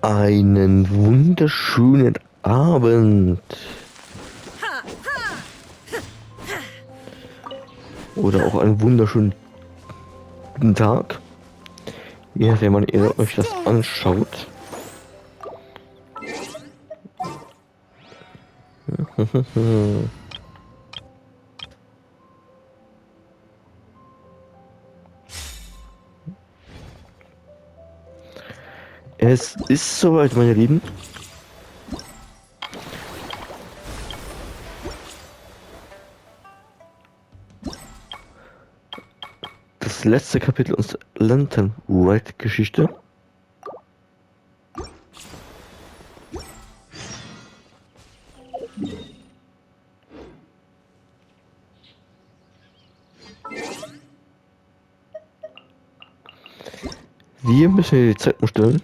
Einen wunderschönen Abend. Oder auch einen wunderschönen guten Tag. Je nachdem, wann ihr euch das anschaut. Es ist soweit, meine Lieben. Das letzte Kapitel unserer Lanternrite-Geschichte. Wir müssen hier die Zeit umstellen.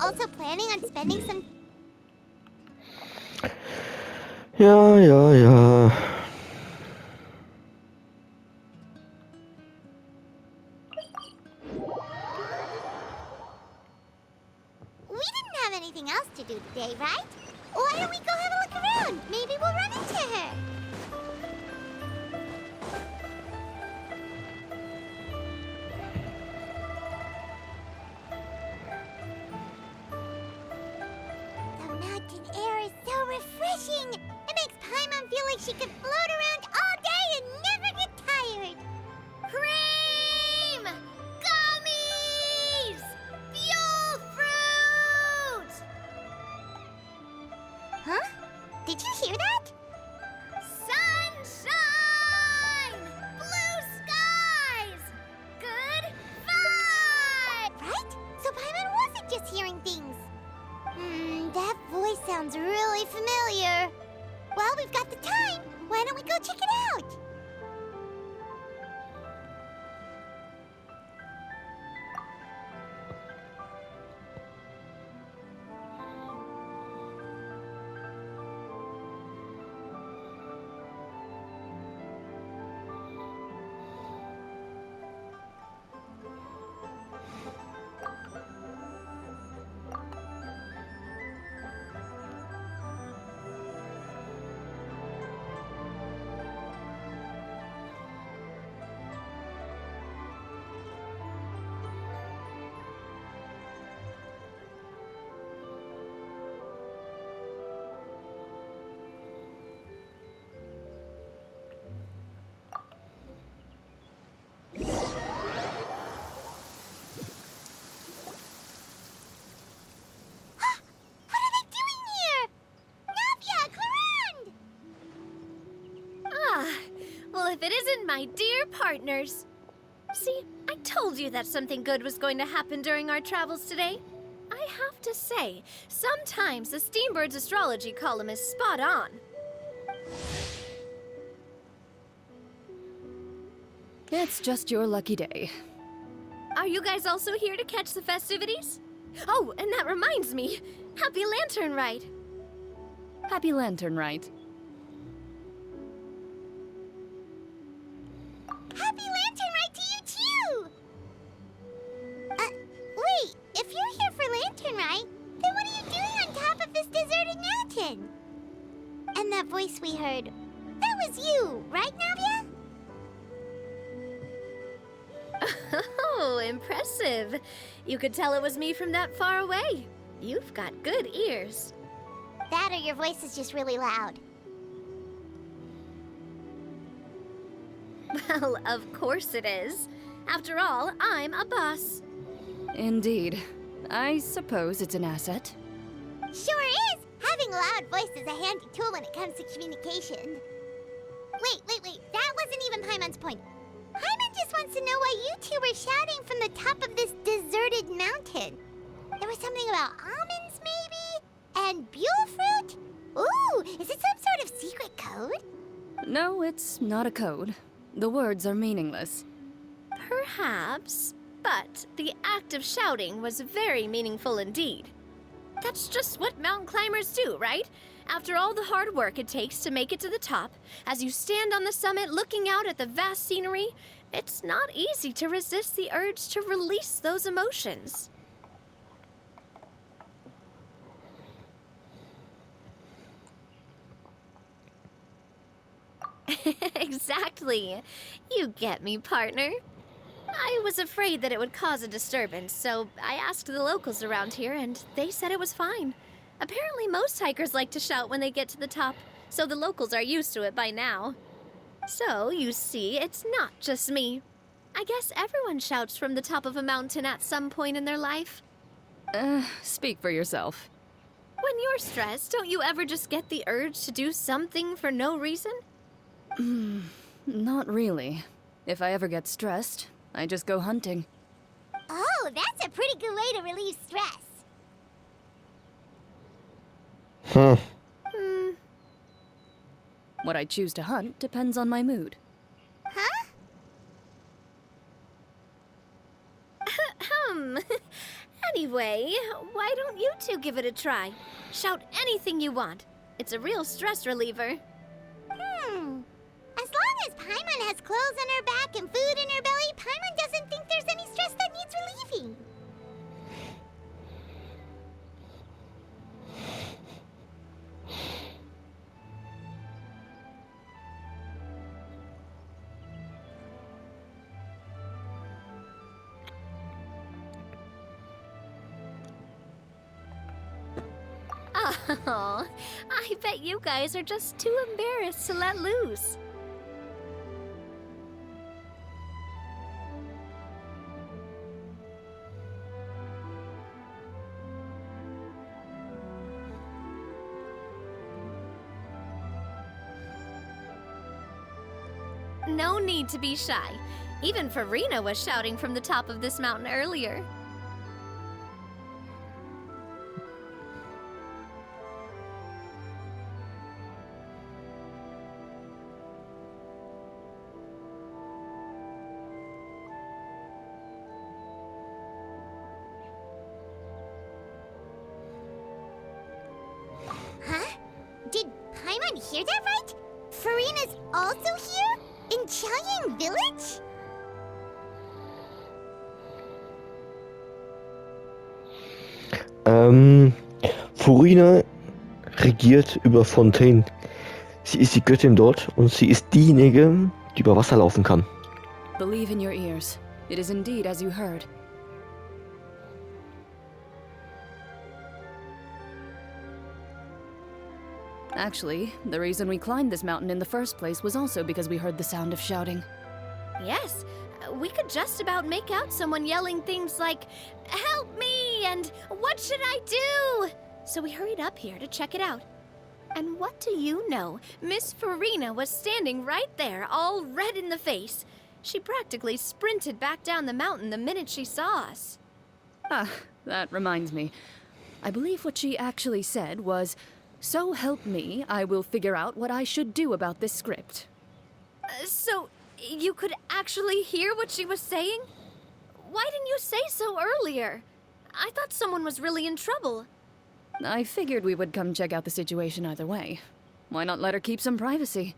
Also planning on spending some... Ja, ja, ja. We didn't have anything else to do today, right? Why don't we go have a look around? Maybe we'll run into her. The mountain air is so refreshing. It makes Paimon feel like she could float around all day and never get tired. Cream! Gummies! Fuel fruit! Huh? Did you hear that? Sunshine! Blue skies! Good vibes! Right? So Paimon wasn't just hearing things. That voice sounds really familiar. Well, we've got the time. Why don't we go check it out? If it isn't my dear partners. See, I told you that something good was going to happen during our travels today. I have to say, sometimes the Steambird's astrology column is spot on. It's just your lucky day. Are you guys also here to catch the festivities? Oh, and that reminds me. Happy Lanternrite! Happy Lanternrite. Happy Lanternrite to you, too! Wait, if you're here for Lanternrite, then what are you doing on top of this deserted mountain? And that voice we heard, that was you, right, Navia? Oh, impressive. You could tell it was me from that far away. You've got good ears. That or your voice is just really loud. Well, of course it is. After all, I'm a boss. Indeed. I suppose it's an asset. Sure is! Having a loud voice is a handy tool when it comes to communication. Wait. That wasn't even Paimon's point. Paimon just wants to know why you two were shouting from the top of this deserted mountain. There was something about almonds, maybe? And buell fruit? Ooh, is it some sort of secret code? No, it's not a code. The words are meaningless. Perhaps, but the act of shouting was very meaningful indeed. That's just what mountain climbers do, right? After all the hard work it takes to make it to the top, as you stand on the summit looking out at the vast scenery, it's not easy to resist the urge to release those emotions. Exactly. You get me, partner. I was afraid that it would cause a disturbance, so I asked the locals around here, and they said it was fine. Apparently most hikers like to shout when they get to the top, so the locals are used to it by now. So, you see, it's not just me. I guess everyone shouts from the top of a mountain at some point in their life. Speak for yourself. When you're stressed, don't you ever just get the urge to do something for no reason? Not really. If I ever get stressed, I just go hunting. Oh, that's a pretty good way to relieve stress. Huh. What I choose to hunt depends on my mood. Huh? Anyway, why don't you two give it a try? Shout anything you want. It's a real stress reliever. As long as Paimon has clothes on her back and food in her belly, Paimon doesn't think there's any stress that needs relieving. Oh, I bet you guys are just too embarrassed to let loose. No need to be shy. Even Farina was shouting from the top of this mountain earlier. Huh? Did Paimon hear that right? Farina's also here? In Chaoyang Village? Furina regiert über Fontaine. Sie ist die Göttin dort und sie ist diejenige, die über Wasser laufen kann. Believe in your ears. It is indeed as you heard. Actually, the reason we climbed this mountain in the first place was also because we heard the sound of shouting. Yes, we could just about make out someone yelling things like, "Help me!" and "What should I do?" So we hurried up here to check it out. And what do you know? Miss Farina was standing right there, all red in the face. She practically sprinted back down the mountain the minute she saw us. Ah, that reminds me. I believe what she actually said was, "So help me, I will figure out what I should do about this script." So, you could actually hear what she was saying? Why didn't you say so earlier? I thought someone was really in trouble. I figured we would come check out the situation either way. Why not let her keep some privacy?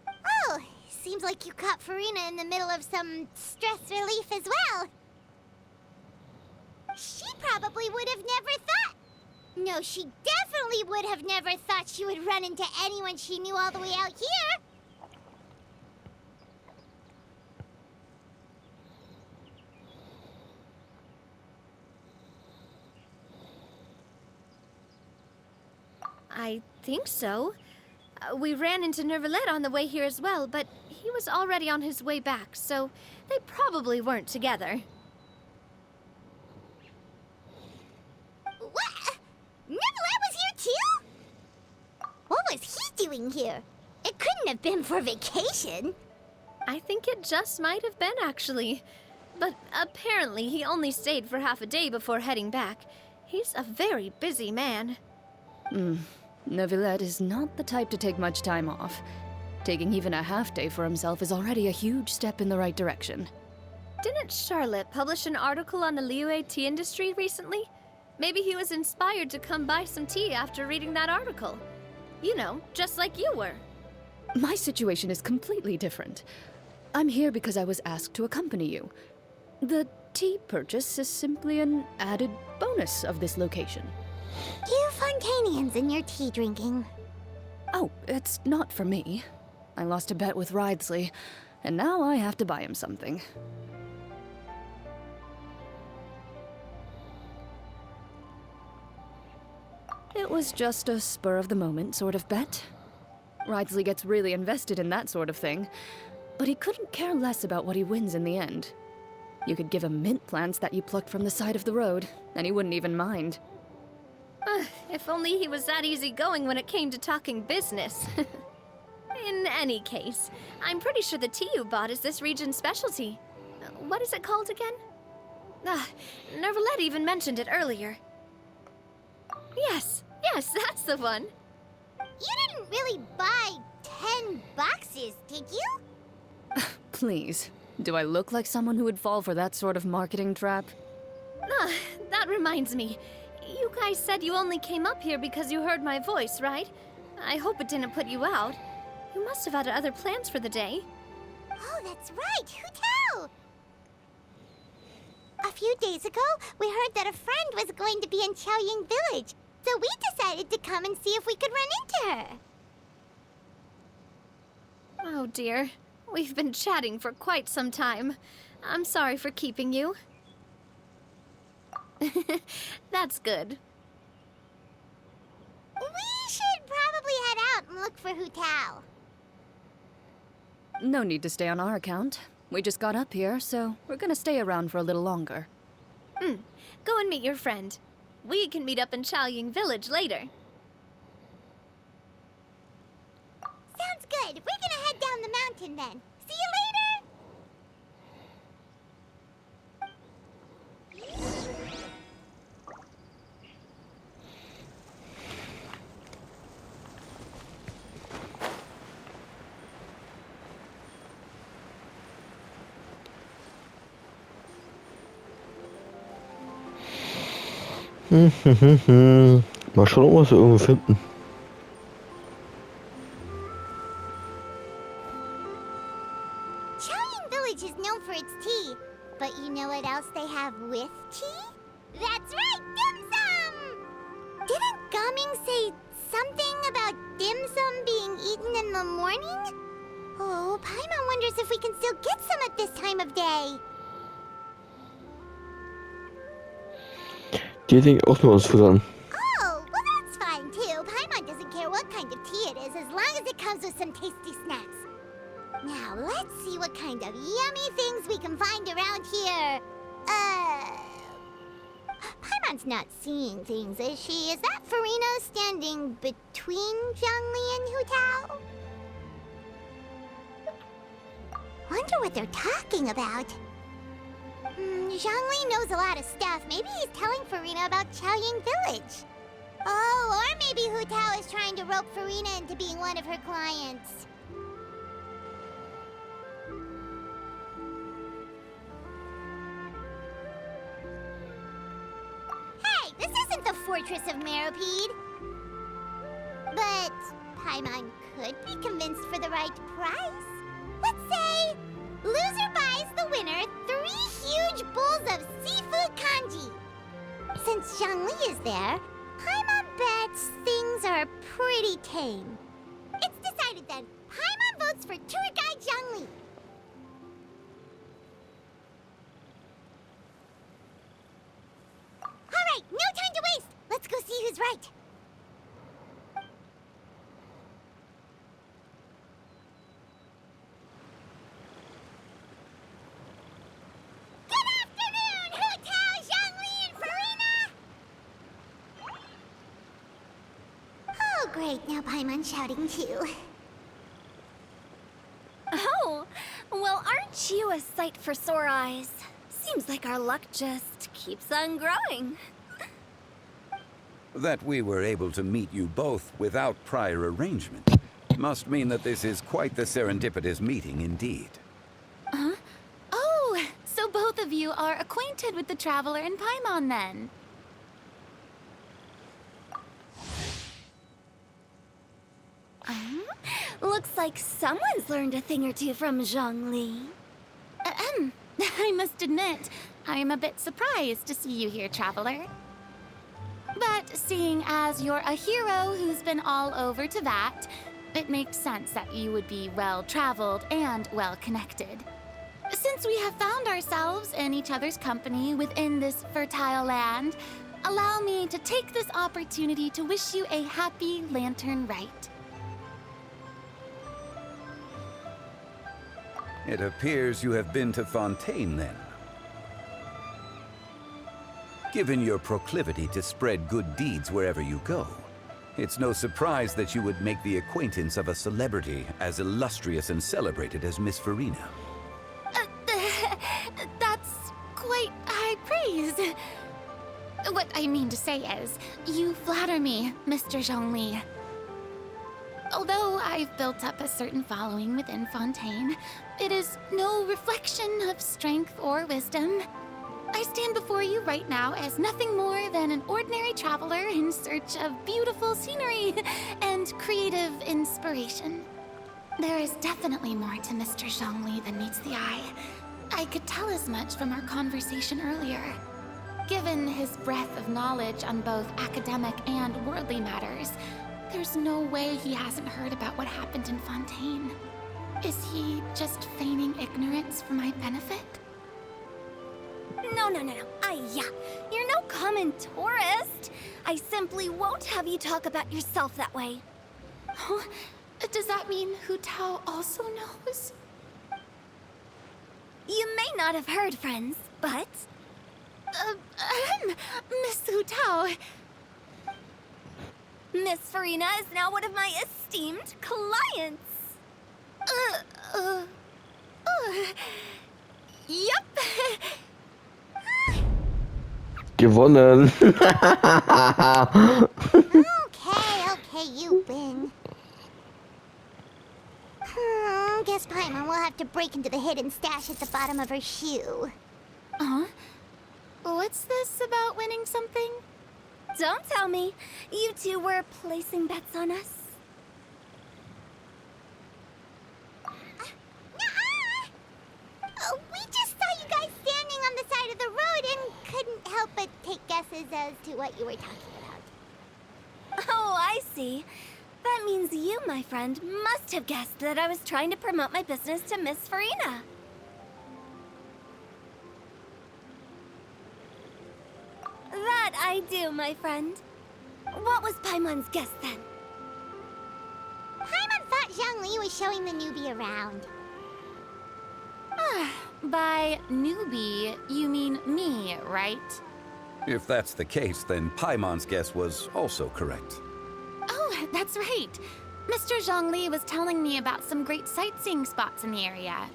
Oh, seems like you caught Farina in the middle of some stress relief as well. She probably would have never thought. No, she definitely would have never thought she would run into anyone she knew all the way out here. I think so. We ran into Nervalet on the way here as well, but he was already on his way back, so they probably weren't together. What? Neverland was here too? What was he doing here? It couldn't have been for vacation. I think it just might have been, actually. But apparently he only stayed for half a day before heading back. He's a very busy man. Neuvillette is not the type to take much time off. Taking even a half day for himself is already a huge step in the right direction. Didn't Charlotte publish an article on the Liyue tea industry recently? Maybe he was inspired to come buy some tea after reading that article. You know, just like you were. My situation is completely different. I'm here because I was asked to accompany you. The tea purchase is simply an added bonus of this location. You Fontanians and your tea drinking. Oh, it's not for me. I lost a bet with Ridesley, and now I have to buy him something. It was just a spur-of-the-moment sort of bet. Ridesley gets really invested in that sort of thing, but he couldn't care less about what he wins in the end. You could give him mint plants that you plucked from the side of the road, and he wouldn't even mind. If only he was that easygoing when it came to talking business. In any case, I'm pretty sure the tea you bought is this region's specialty. What is it called again? Neuvillette even mentioned it earlier. Yes, that's the one. You didn't really buy 10 boxes, did you? Please, do I look like someone who would fall for that sort of marketing trap? That reminds me. You guys said you only came up here because you heard my voice, right? I hope it didn't put you out. You must have had other plans for the day. Oh, that's right. Who tell? A few days ago, we heard that a friend was going to be in Chaoying Village, so we decided to come and see if we could run into her. Oh dear. We've been chatting for quite some time. I'm sorry for keeping you. That's good. We should probably head out and look for Hu Tao. No need to stay on our account. We just got up here, so we're gonna stay around for a little longer. Go and meet your friend. We can meet up in Chaoying Village later. Sounds good. We're gonna head down the mountain then. See you later! Mal schauen, ob wir es irgendwo finden. Chaoying Village is known for its tea, but you know what else they have with tea? That's right, dim sum! Didn't Gaming say something about dim sum being eaten in the morning? Oh, Paimon wonders if we can still get some at this time of day. Die denke ich auch nur ans Futtern. Oh, well that's fine too. Paimon doesn't care what kind of tea it is as long as it comes with some tasty snacks. Now, let's see what kind of yummy things we can find around here. Paimon's not seeing things, is she? Is that Farina standing between Zhongli and Hu Tao? Wonder what they're talking about. Zhongli knows a lot of stuff. Maybe he's telling Farina about Chaoying Village. Oh, or maybe Hu Tao is trying to rope Farina into being one of her clients. Hey, this isn't the Fortress of Meropide. But Paimon could be convinced for the right price. Let's say loser buys the winner 3 huge bowls of seafood kanji. Since Zhongli is there, Paimon bets things are pretty tame. It's decided then. Paimon votes for tour guide Zhongli. All right, no time to waste. Let's go see who's right. Great, now Paimon's shouting too. Oh, well, aren't you a sight for sore eyes? Seems like our luck just keeps on growing. That we were able to meet you both without prior arrangement must mean that this is quite the serendipitous meeting indeed. Huh? Oh, so both of you are acquainted with the Traveler and Paimon then? Looks like someone's learned a thing or two from Zhongli. I must admit, I am a bit surprised to see you here, Traveler. But seeing as you're a hero who's been all over to that, it makes sense that you would be well-traveled and well-connected. Since we have found ourselves in each other's company within this fertile land, allow me to take this opportunity to wish you a happy Lanternrite. It appears you have been to Fontaine then. Given your proclivity to spread good deeds wherever you go, it's no surprise that you would make the acquaintance of a celebrity as illustrious and celebrated as Miss Farina. That's quite high praise. What I mean to say is, you flatter me, Mr. Zhongli. Although I've built up a certain following within Fontaine, it is no reflection of strength or wisdom. I stand before you right now as nothing more than an ordinary traveler in search of beautiful scenery and creative inspiration. There is definitely more to Mr. Zhongli than meets the eye. I could tell as much from our conversation earlier. Given his breadth of knowledge on both academic and worldly matters, there's no way he hasn't heard about what happened in Fontaine. Is he just feigning ignorance for my benefit? No. You're no common tourist. I simply won't have you talk about yourself that way. Huh? Does that mean Hu Tao also knows? You may not have heard, friends, but... Miss Hu Tao. Miss Farina is now one of my esteemed clients. Yep. Gewonnen. Okay, you win. Guess Paimon will have to break into the hidden stash at the bottom of her shoe. What's this about winning something? Don't tell me. You two were placing bets on us. We just saw you guys standing on the side of the road and couldn't help but take guesses as to what you were talking about. Oh, I see. That means you, my friend, must have guessed that I was trying to promote my business to Miss Farina. That I do, my friend. What was Paimon's guess then? Paimon thought Zhongli was showing the newbie around. By newbie, you mean me, right? If that's the case, then Paimon's guess was also correct. Oh, that's right. Mr. Zhongli was telling me about some great sightseeing spots in the area.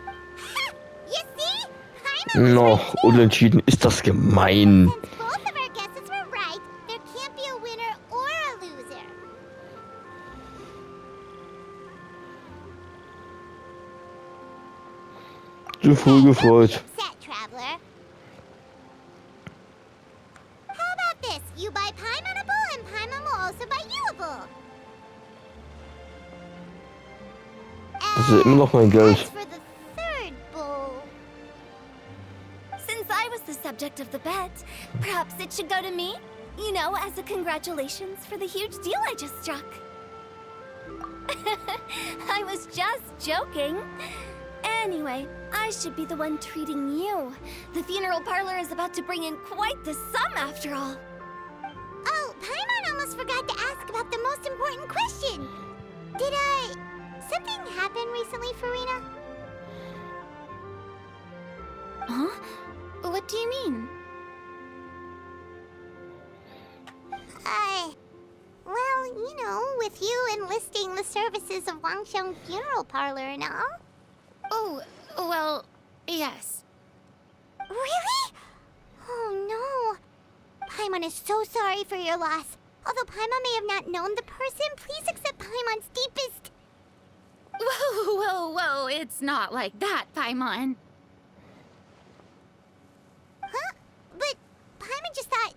Ha! You see? Paimon was No, right too. unentschieden ist das gemein. Since both of our guesses were right, there can't be a winner or a loser. Zu früh gefreut. Upset, traveler. How about this? You buy Paimon a bowl, and Paimon will also buy you a bowl. Das ist immer noch mein Geld. As for the third bowl, Since I was the subject of the bet, perhaps it should go to me? You know, as a congratulations for the huge deal I just struck. I was just joking. Anyway, I should be the one treating you. The funeral parlor is about to bring in quite the sum after all. oh, Paimon almost forgot to ask about the most important question. Did something happen recently, Farina? Huh? What do you mean? Well, You know, with you enlisting the services of Wangxiang Funeral Parlor and all. Oh, well, yes. Really? Oh no. Paimon is so sorry for your loss. Although Paimon may have not known the person, please accept Paimon's deepest... Whoa, it's not like that, Paimon. Huh? But Paimon just thought,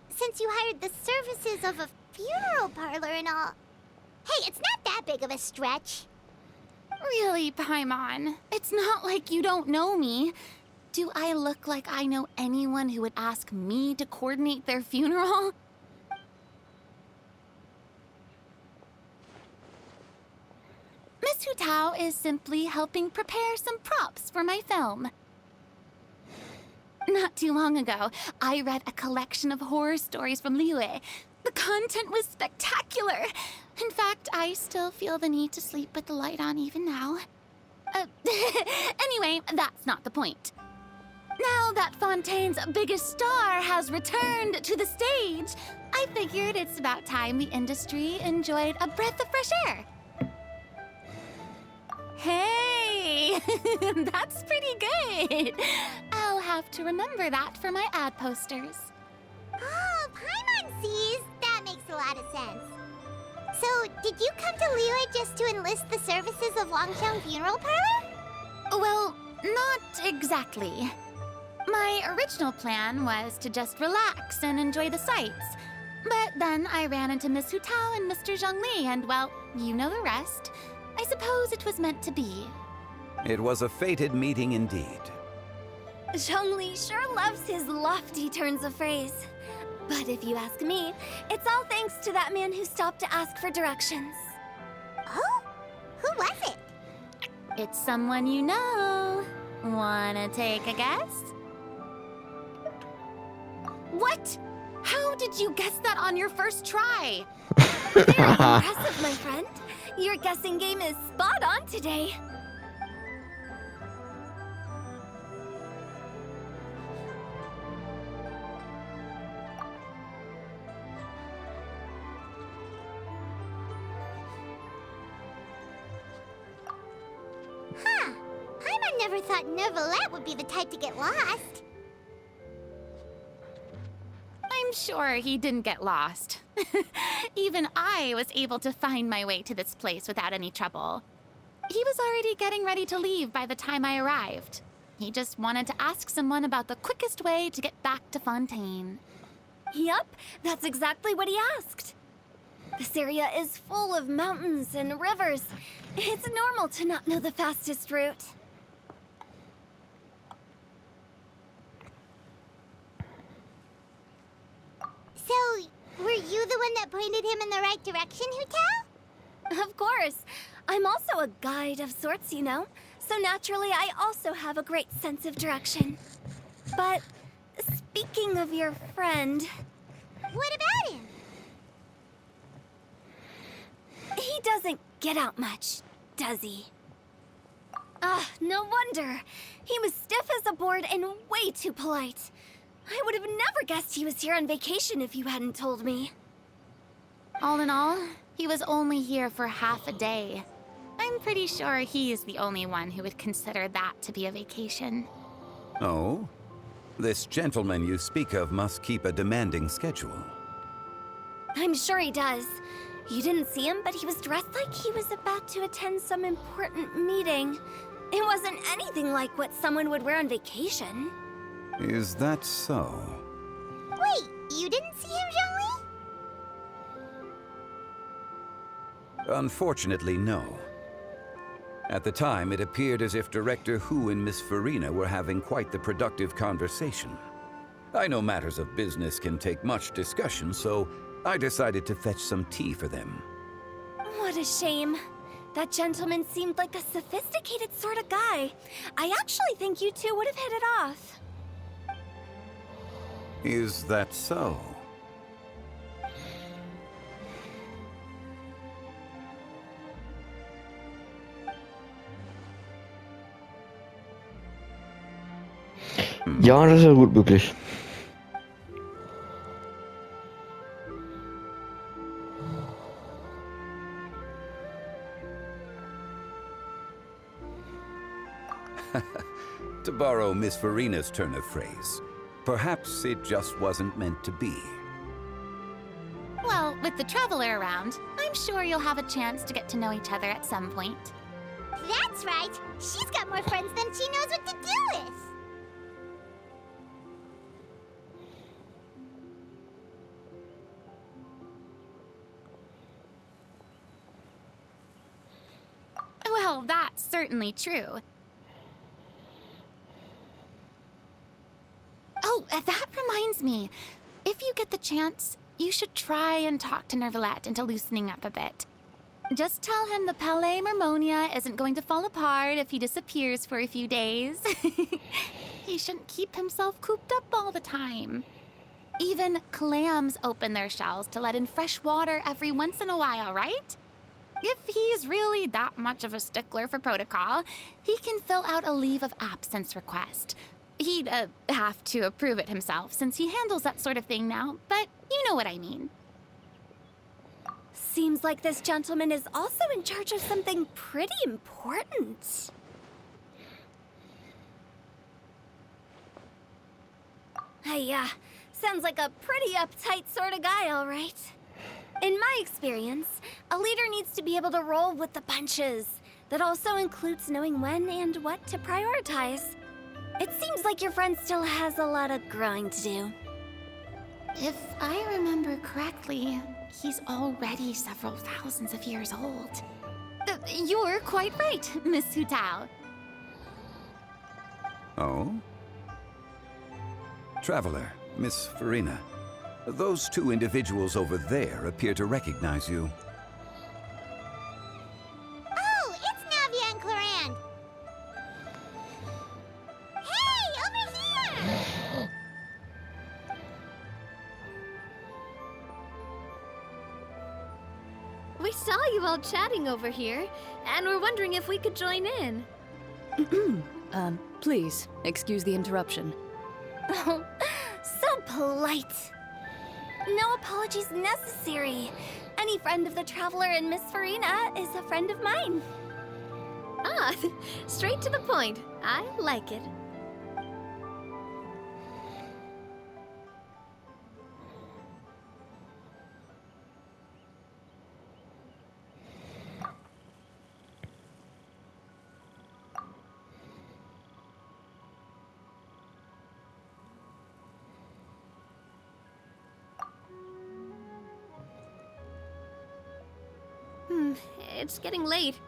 since you hired the services of a funeral parlor and all... Hey, it's not that big of a stretch. Really, Paimon? It's not like you don't know me. Do I look like I know anyone who would ask me to coordinate their funeral? Miss Hu Tao is simply helping prepare some props for my film. Not too long ago, I read a collection of horror stories from Liyue. The content was spectacular. In fact, I still feel the need to sleep with the light on even now. Anyway, that's not the point. Now that Fontaine's biggest star has returned to the stage, I figured it's about time the industry enjoyed a breath of fresh air. Hey, that's pretty good. I'll have to remember that for my ad posters. Oh, Paimon sees. That makes a lot of sense. So, did you come to Liyue just to enlist the services of Wangxiang Funeral Parlor? Well, not exactly. My original plan was to just relax and enjoy the sights. But then I ran into Miss Hu Tao and Mr. Zhongli, and well, you know the rest. I suppose it was meant to be. It was a fated meeting indeed. Zhongli sure loves his lofty turns of phrase. But if you ask me, it's all thanks to that man who stopped to ask for directions. Oh? Who was it? It's someone you know. Wanna take a guess? What? How did you guess that on your first try? Very impressive, my friend. Your guessing game is spot on today. Huh. Paimon never thought Neuvillette would be the type to get lost. I'm sure he didn't get lost. Even I was able to find my way to this place without any trouble. He was already getting ready to leave by the time I arrived. He just wanted to ask someone about the quickest way to get back to Fontaine. Yup, that's exactly what he asked. This area is full of mountains and rivers. It's normal to not know the fastest route. So, were you the one that pointed him in the right direction, Hu Tao? Of course. I'm also a guide of sorts, you know. So naturally, I also have a great sense of direction. But speaking of your friend... What about him? He doesn't get out much, does he? Ah, no wonder. He was stiff as a board and way too polite. I would have never guessed he was here on vacation if you hadn't told me. All in all, he was only here for half a day. I'm pretty sure he is the only one who would consider that to be a vacation. Oh? This gentleman you speak of must keep a demanding schedule. I'm sure he does. You didn't see him, but he was dressed like he was about to attend some important meeting. It wasn't anything like what someone would wear on vacation. Is that so? Wait, you didn't see him, Zhongli? Unfortunately, no. At the time, it appeared as if Director Hu and Miss Farina were having quite the productive conversation. I know matters of business can take much discussion, so I decided to fetch some tea for them. What a shame. That gentleman seemed like a sophisticated sort of guy. I actually think you two would have hit it off. Is that so? Ja, das ist ja gut möglich. To borrow Miss Farina's turn of phrase, perhaps it just wasn't meant to be. Well, with the Traveler around, I'm sure you'll have a chance to get to know each other at some point. That's right. She's got more friends than she knows what to do with. Well, that's certainly true. Oh, that reminds me. If you get the chance, you should try and talk to Nervalette into loosening up a bit. Just tell him the Palais Mermonia isn't going to fall apart if he disappears for a few days. He shouldn't keep himself cooped up all the time. Even clams open their shells to let in fresh water every once in a while, right? If he's really that much of a stickler for protocol, he can fill out a leave of absence request. He'd have to approve it himself since he handles that sort of thing now, but you know what I mean. Seems like this gentleman is also in charge of something pretty important. Hey, sounds like a pretty uptight sort of guy, all right. In my experience, a leader needs to be able to roll with the punches. That also includes knowing when and what to prioritize. It seems like your friend still has a lot of growing to do. If I remember correctly, he's already several thousands of years old. You're quite right, Miss Hutao. Oh? Traveler, Miss Farina. Those two individuals over there appear to recognize you. Oh, it's Navia and Clorand. Hey, over here! We saw you all chatting over here, and we're wondering if we could join in. Please, excuse the interruption. Oh, so polite. No apologies necessary. Any friend of the Traveler and Miss Farina is a friend of mine. Ah, straight to the point. I like it. It's getting late.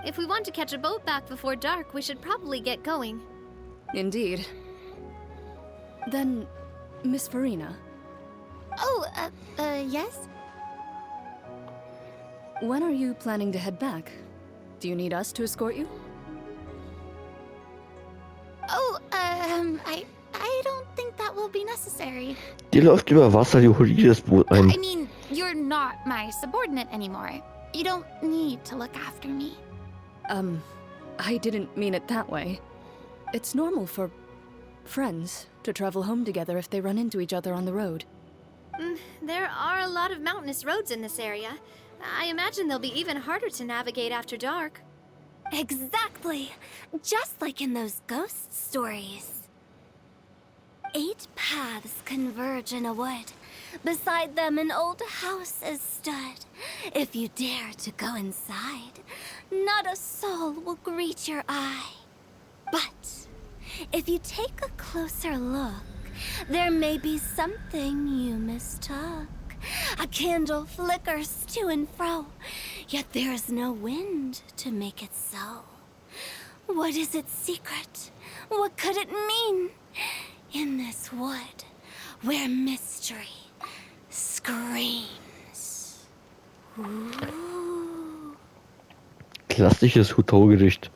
If we want to catch a boat back before dark, we should probably get going. Indeed. Then, Miss Farina, Oh, yes? when are you planning to head back? Do you need us to escort you? Oh, I don't think that will be necessary. Die läuft über Wasser, die holt jedes Boot ein. I mean, you're not my subordinate anymore. You don't need to look after me. I didn't mean it that way. It's normal for friends to travel home together if they run into each other on the road. There are a lot of mountainous roads in this area. I imagine they'll be even harder to navigate after dark. Exactly. Just like in those ghost stories. 8 paths converge in a wood. Beside them an old house is stood. If you dare to go inside, not a soul will greet your eye. But if you take a closer look, there may be something you mistook. A candle flickers to and fro, yet there is no wind to make it so. What is its secret? What could it mean? In this wood, where mystery screams. Ooh. Klassisches Hutau-Gedicht.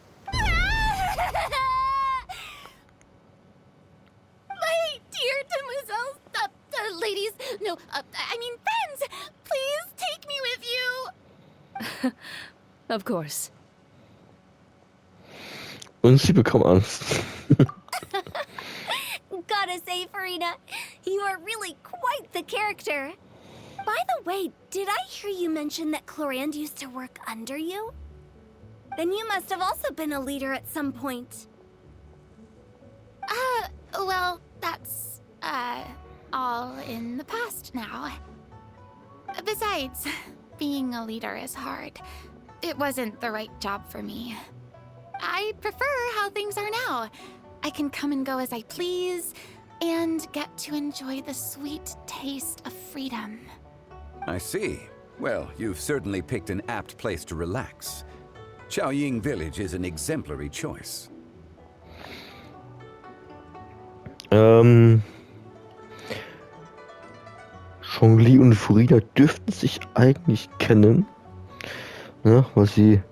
My dear demoiselles, ladies, no, I mean friends, please take me with you. Of course. Und sie bekommen Angst. Gotta say, Farina, you are really quite the character. By the way, did I hear you mention that Clorand used to work under you? Then you must have also been a leader at some point. Well, that's, all in the past now. Besides, being a leader is hard. It wasn't the right job for me. I prefer how things are now. I can come and go as I please, and get to enjoy the sweet taste of freedom. I see. Well, you've certainly picked an apt place to relax. Xiaoying Village is an exemplary choice. Zhongli und Furina dürften sich eigentlich kennen, ne, weil sie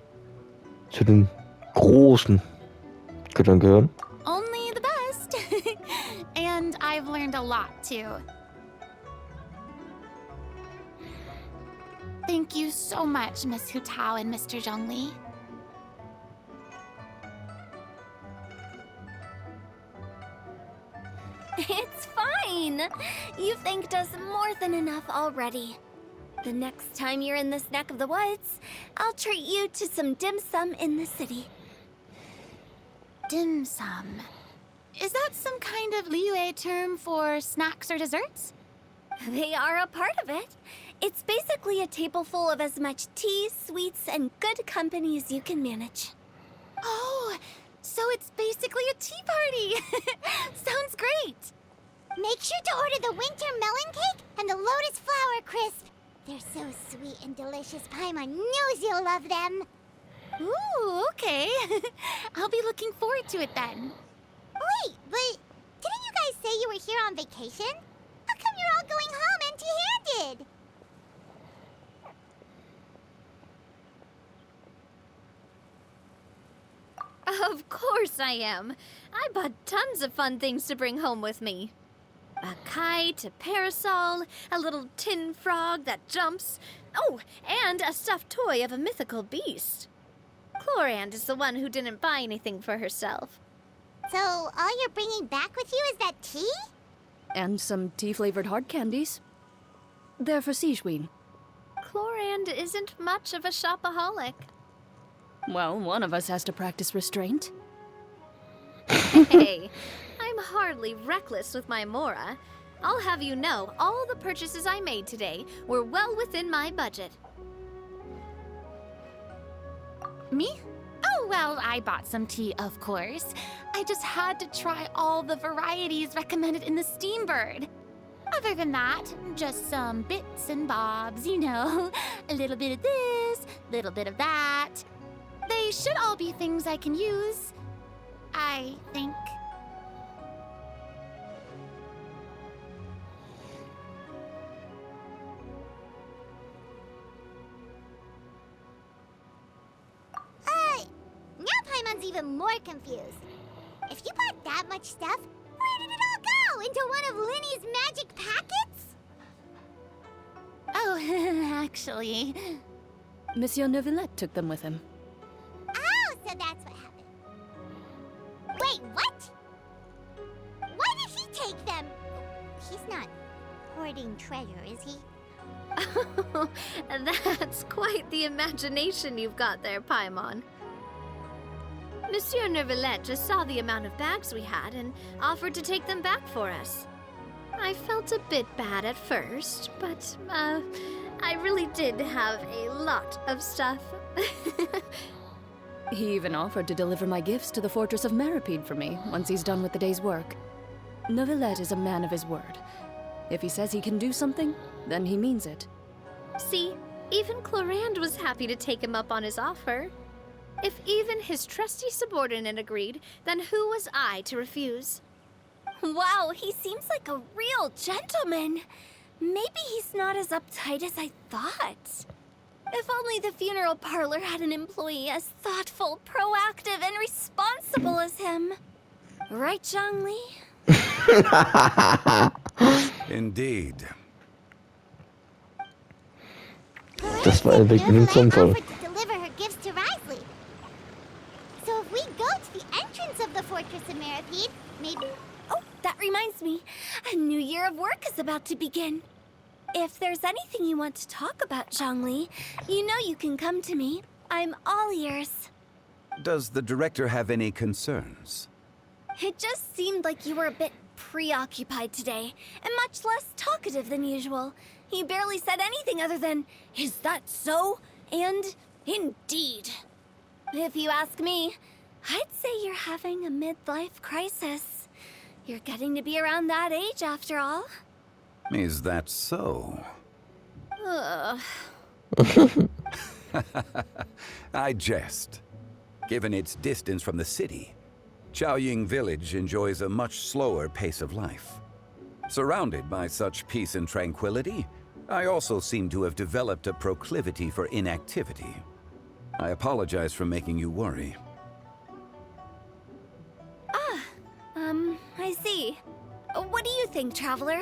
zu den großen Göttern gehören. Only the best. And I've learned a lot, too. Thank you so much, Miss Hu Tao and Mr. Zhongli. It's fine. You thanked us more than enough already. The next time you're in this neck of the woods, I'll treat you to some dim sum in the city. Dim sum. Is that some kind of Liyue term for snacks or desserts? They are a part of it. It's basically a table full of as much tea, sweets, and good company as you can manage. Oh, so it's basically a tea party. Sounds great. Make sure to order the winter melon cake and the lotus flower crisp. They're so sweet and delicious. Paimon knows you'll love them. Ooh, okay. I'll be looking forward to it then. Wait, but didn't you guys say you were here on vacation? How come you're all going home empty-handed? Of course I am. I bought tons of fun things to bring home with me. A kite, a parasol, a little tin frog that jumps. Oh, and a stuffed toy of a mythical beast. Chlorand is the one who didn't buy anything for herself. So all you're bringing back with you is that tea? And some tea-flavored hard candies. They're for Sigewin. Chlorand isn't much of a shopaholic. Well, one of us has to practice restraint. Hey, I'm hardly reckless with my Mora. I'll have you know, all the purchases I made today were well within my budget. Me? Oh, well, I bought some tea, of course. I just had to try all the varieties recommended in the Steambird. Other than that, just some bits and bobs, you know. A little bit of this, little bit of that. They should all be things I can use, I think. Now Paimon's even more confused. If you bought that much stuff, where did it all go? Into one of Linny's magic packets? Oh, actually... Monsieur Neuvillette took them with him. Oh, so that's what happened. Wait, what? Why did he take them? He's not hoarding treasure, is he? That's quite the imagination you've got there, Paimon. Monsieur Neuvillette just saw the amount of bags we had and offered to take them back for us. I felt a bit bad at first, but, I really did have a lot of stuff. He even offered to deliver my gifts to the Fortress of Meripede for me once he's done with the day's work. Neuvillette is a man of his word. If he says he can do something, then he means it. See, even Chlorand was happy to take him up on his offer. If even his trusty subordinate agreed, then who was I to refuse? Wow, he seems like a real gentleman. Maybe he's not as uptight as I thought. If only the funeral parlor had an employee as thoughtful, proactive, and responsible as him. Right, Zhongli? Indeed. Das war ein Neuvillette Unfall. offered to deliver her gifts to Risley. So if we go to the entrance of the Fortress of Meripede, maybe... Oh, that reminds me. A new year of work is about to begin. If there's anything you want to talk about, Zhongli, you know you can come to me. I'm all ears. Does the director have any concerns? It just seemed like you were a bit preoccupied today, and much less talkative than usual. He barely said anything other than, "Is that so?" and "Indeed." If you ask me, I'd say you're having a midlife crisis. You're getting to be around that age after all. Is that so? Ugh. I jest. Given its distance from the city, Chaoying Village enjoys a much slower pace of life. Surrounded by such peace and tranquility, I also seem to have developed a proclivity for inactivity. I apologize for making you worry. I see. What do you think, Traveler?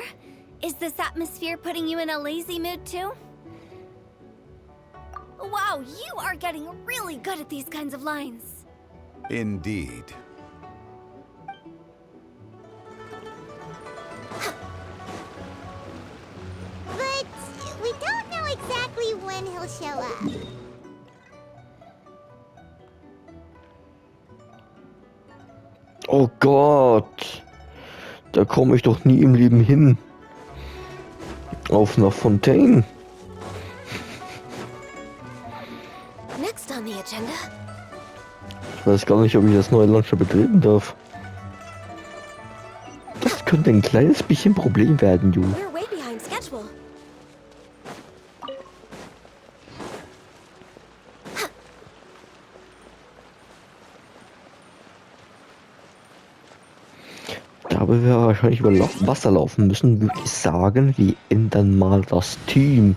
Is this atmosphere putting you in a lazy mood too? Wow, you are getting really good at these kinds of lines. Indeed. But we don't know exactly when he'll show up. Oh Gott. Da komme ich doch nie im Leben hin. Auf einer Fontaine. Next on the agenda. Ich weiß gar nicht, ob ich das neue Launcher betreten darf. Das könnte ein kleines bisschen Problem werden, du. We're way behind schedule. Da wir wahrscheinlich über Wasser laufen müssen, würde ich sagen, wir ändern mal das Team.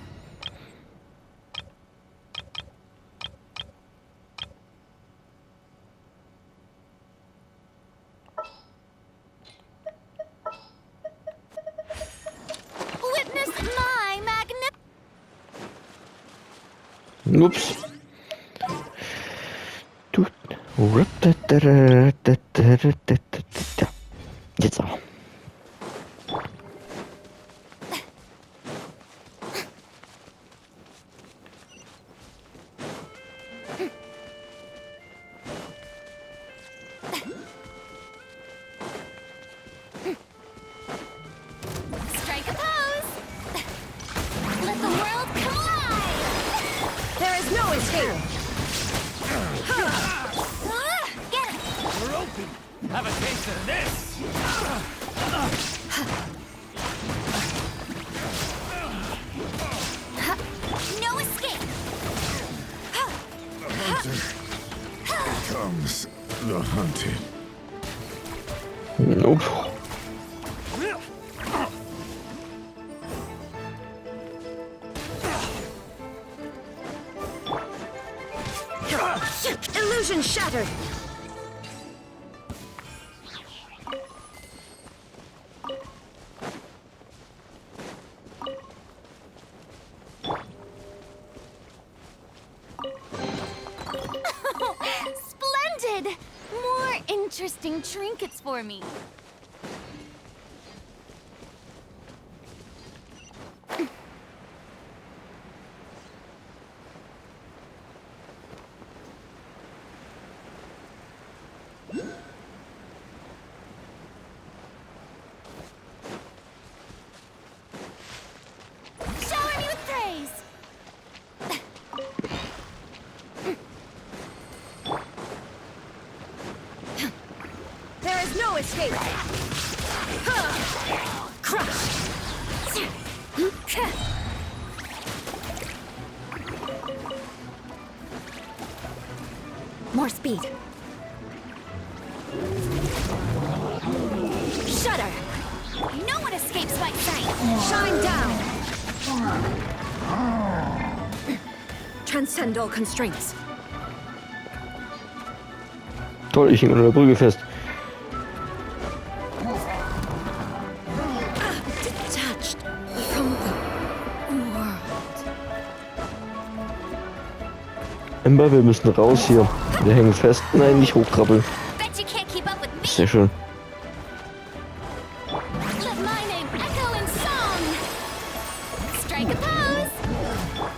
Witness my Ups. Du. Jetzt auch. Strike a pose. Let the world collide. There is no escape. Get it. We're open. Have a taste of this. No escape. The hunter becomes the hunted. Nope. Illusion shattered. Splendid! More interesting trinkets for me. Shower me with praise! There is no escape! Crush! More speed. Shudder! No one escapes my sight! Shine down! Transcend all constraints. Toll, ich hing unter der Brücke fest. Detached from the world. Ember, wir müssen raus hier. Wir hängen fest. Nein, nicht hochkrabbeln. Bet you can't keep up with me! Sehr schön. Let my name echo in song! Strike a pose!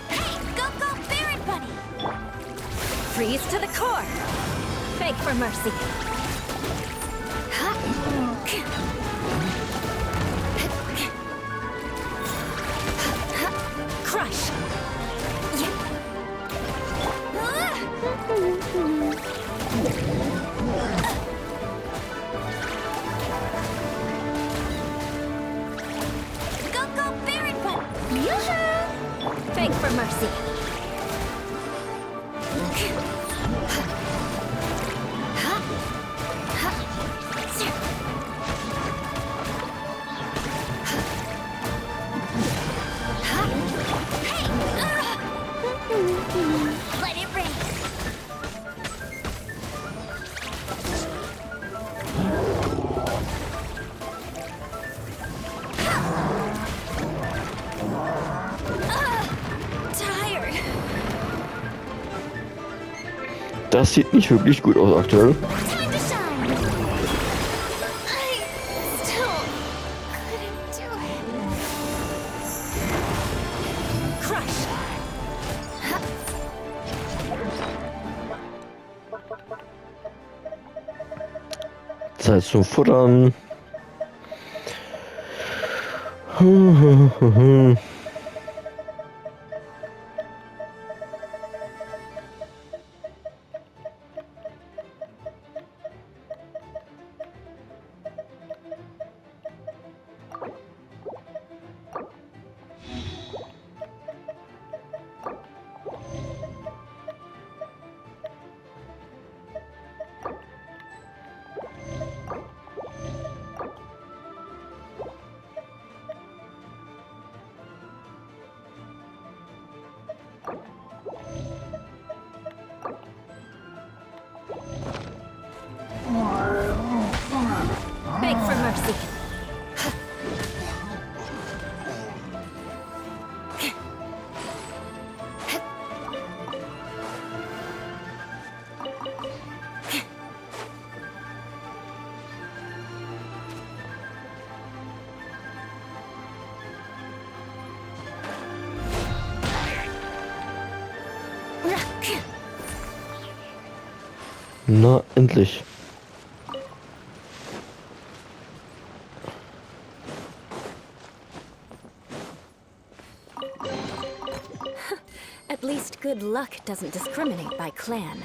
Hey, go, bear it, buddy! Freeze to the core! Beg for mercy! Das sieht nicht wirklich gut aus aktuell. Time to shine. I still couldn't do it. Crush. Zeit zum Futtern. Beg for mercy. Na, endlich. At least good luck doesn't discriminate by clan.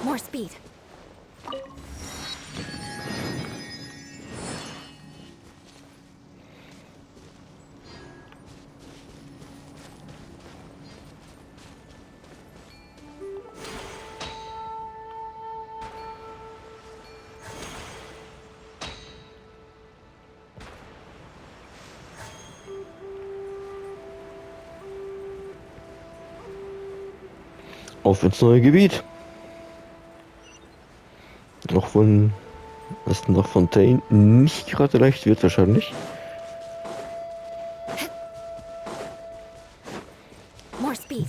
More speed. Auf ins neue Gebiet. Auch wenn es nach Fontaine nicht gerade leicht wird wahrscheinlich. More speed.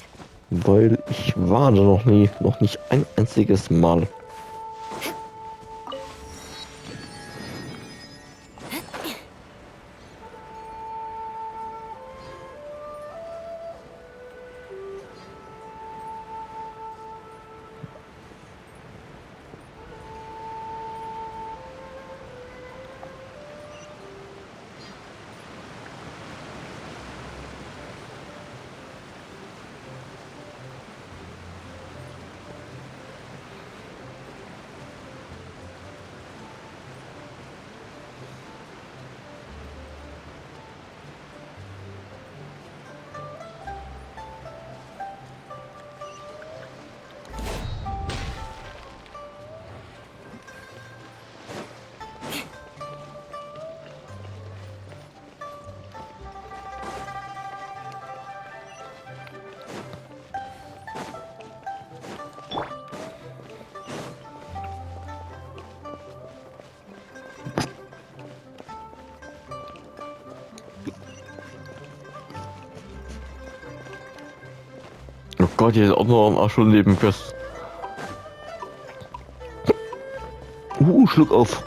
Weil ich war da noch nicht ein einziges Mal. Oh Gott, hier ist auch noch am Arsch und Leben fest. Schluck auf.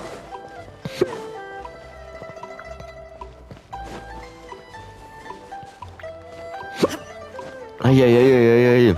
Eieieiei.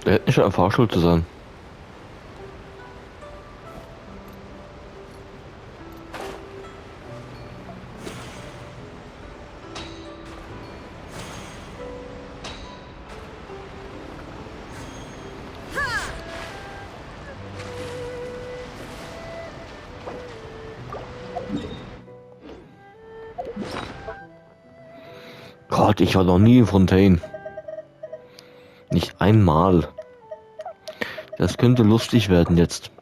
Der hätte nicht schon ein Fahrstuhl zu sein. Gott, ich war noch nie in Fontaine. Nicht einmal. Das könnte lustig werden jetzt.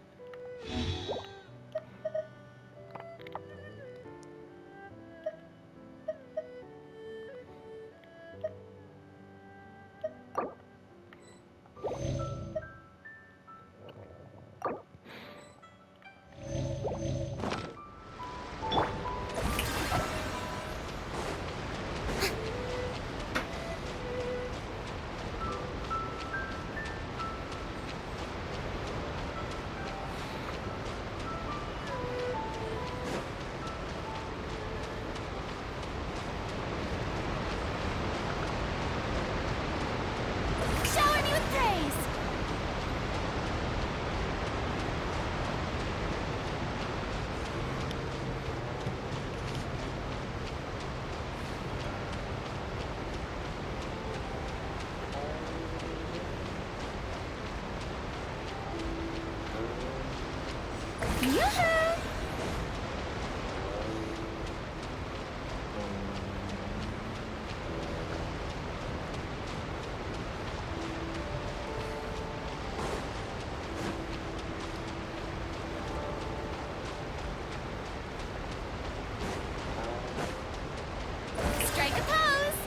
Shower me with praise! Yoo-hoo! Strike a pose!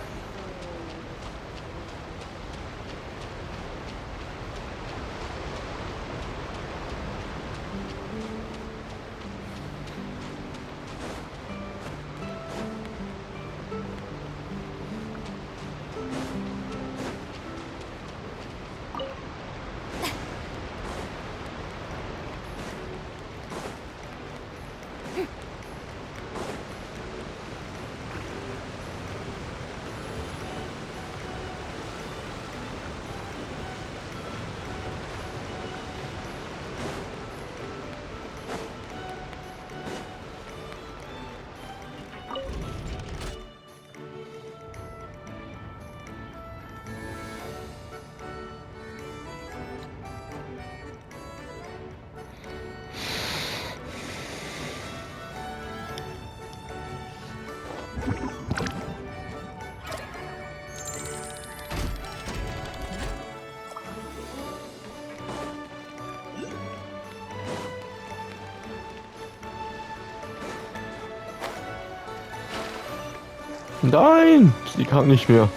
Nein, sie kann nicht mehr.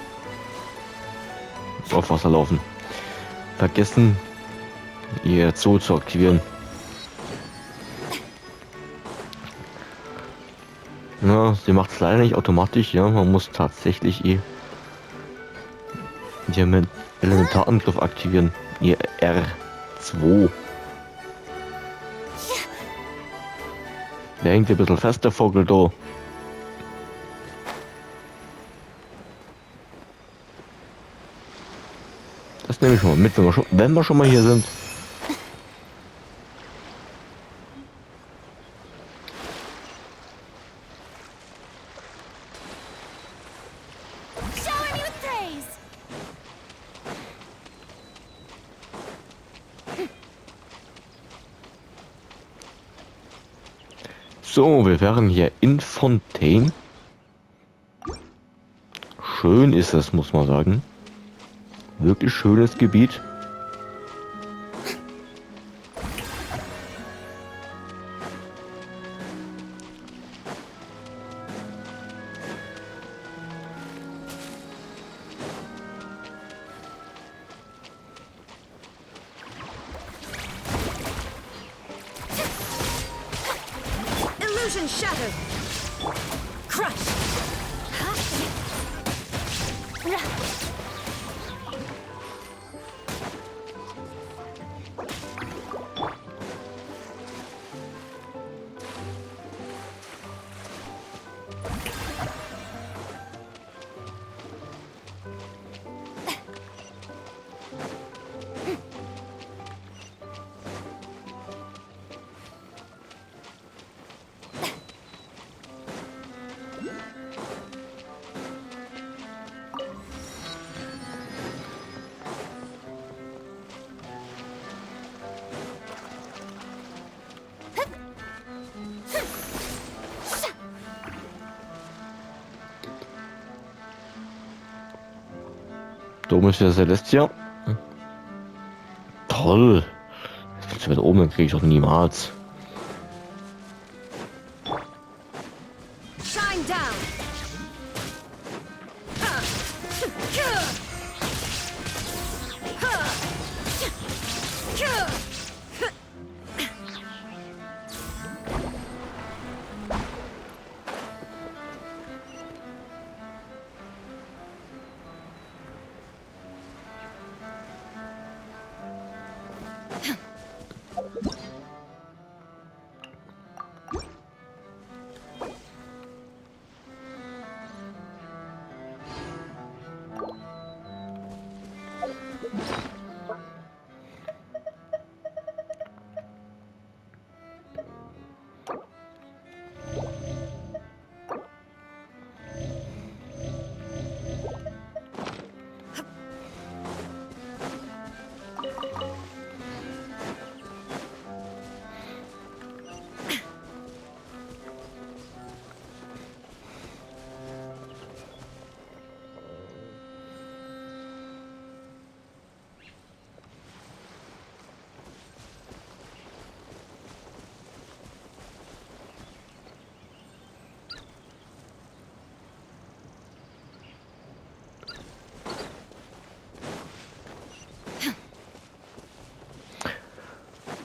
Auf Wasser laufen. Vergessen, ihr Zoo zu aktivieren. Ja, sie macht es leider nicht automatisch, ja, man muss tatsächlich ihr Elementarangriff aktivieren. Ihr R2. Der hängt ein bisschen fest, der Vogel da. Das nehme ich schon mal mit, wenn wir schon mal hier sind. Shower me with praise! So, wir wären hier in Fontaine. Schön ist es, muss man sagen. Wirklich schönes Gebiet. Illusion shattered. Crush. Da oben ist der Celestia. Toll. Jetzt willst du wieder oben, dann kriege ich doch niemals. Shine down.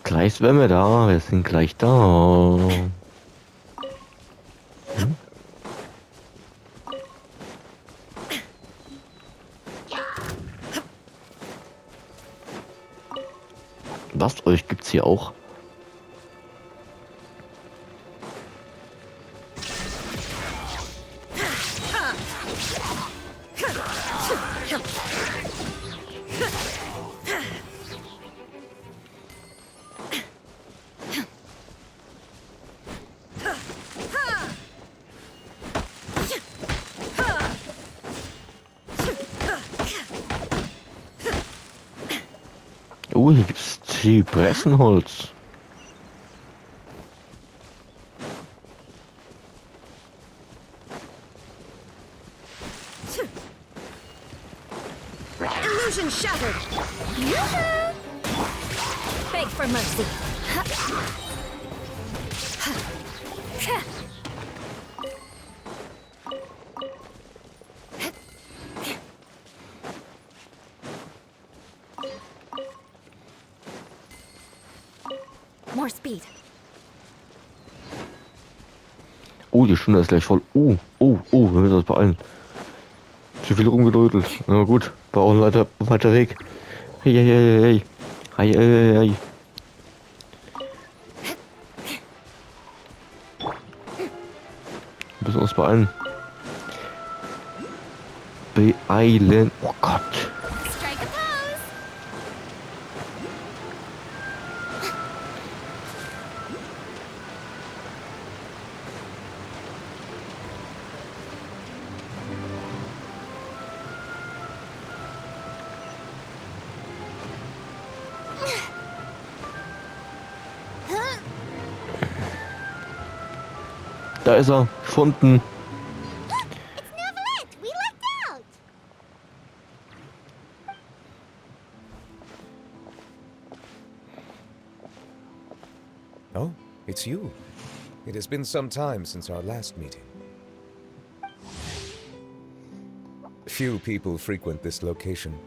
Gleich sind wir da, wir sind gleich da. Was, euch gibt's hier auch? Oh, hier gibt's Zypressenholz. Illusion shattered. Beg for mercy. More speed. Oh, die Stunde ist gleich voll. Wir müssen uns beeilen. Zu viel rumgedrödelt. Na gut, war auch ein weiter Weg. Hey. Hey. Wir müssen uns beeilen. Beeilen. Oh Gott. Strike a pose. Da ist er. Gefunden. It's Neuvillette! We lucked out! Oh, it's you. It has been some time since our last meeting. Few people frequent this location.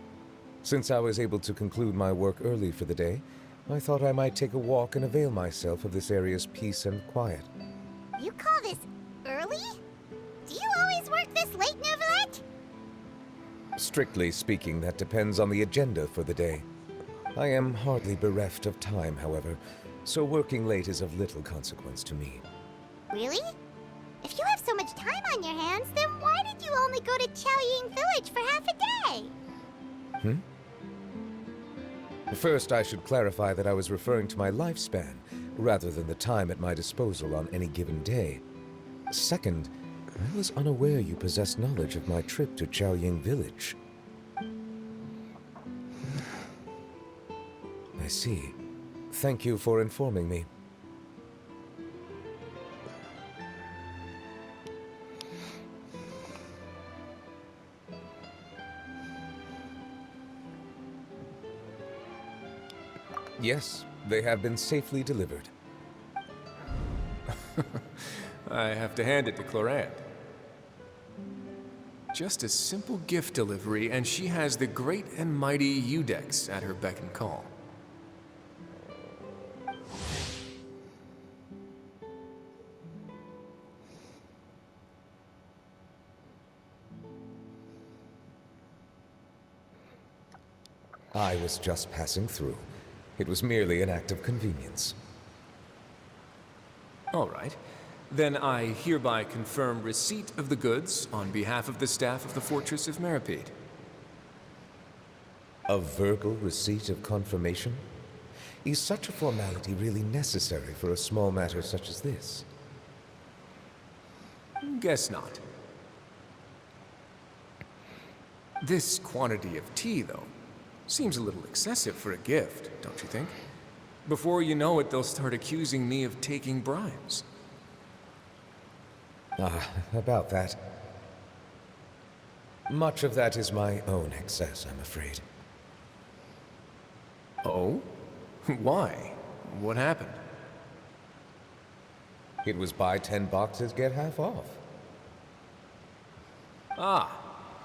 Since I was able to conclude my work early for the day, I thought I might take a walk and avail myself of this area's peace and quiet. You call this early? Do you always work this late, Neuvillette? Strictly speaking, that depends on the agenda for the day. I am hardly bereft of time, however, so working late is of little consequence to me. Really? If you have so much time on your hands, then why did you only go to Chaoying Village for half a day? First, I should clarify that I was referring to my lifespan, rather than the time at my disposal on any given day. Second, I was unaware you possessed knowledge of my trip to Chaoying Village. I see. Thank you for informing me. Yes, they have been safely delivered. I have to hand it to Clorant. Just a simple gift delivery, and she has the great and mighty Udex at her beck and call. I was just passing through. It was merely an act of convenience. All right. Then I hereby confirm receipt of the goods on behalf of the staff of the Fortress of Meripede. A verbal receipt of confirmation? Is such a formality really necessary for a small matter such as this? Guess not. This quantity of tea, though, seems a little excessive for a gift, don't you think? Before you know it, they'll start accusing me of taking bribes. About that. Much of that is my own excess, I'm afraid. Oh? Why? What happened? It was buy 10 boxes, get half off. Ah,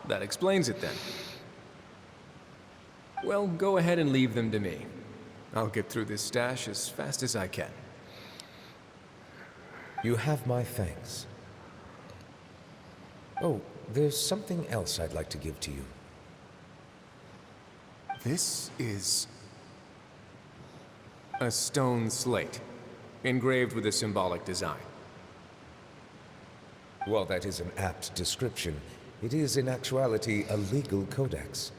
that explains it then. Well, go ahead and leave them to me. I'll get through this stash as fast as I can. You have my thanks. Oh, there's something else I'd like to give to you. This is a stone slate, engraved with a symbolic design. While that is an apt description, it is in actuality a legal codex.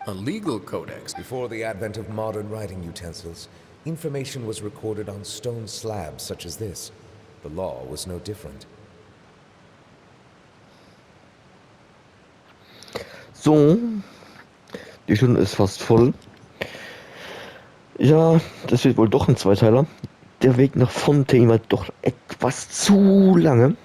A legal codex? Before the advent of modern writing utensils, information was recorded on stone slabs such as this. The law was no different. So, die Stunde ist fast voll. Ja, das wird wohl doch ein Zweiteiler. Der Weg nach Fontaine war doch etwas zu lange.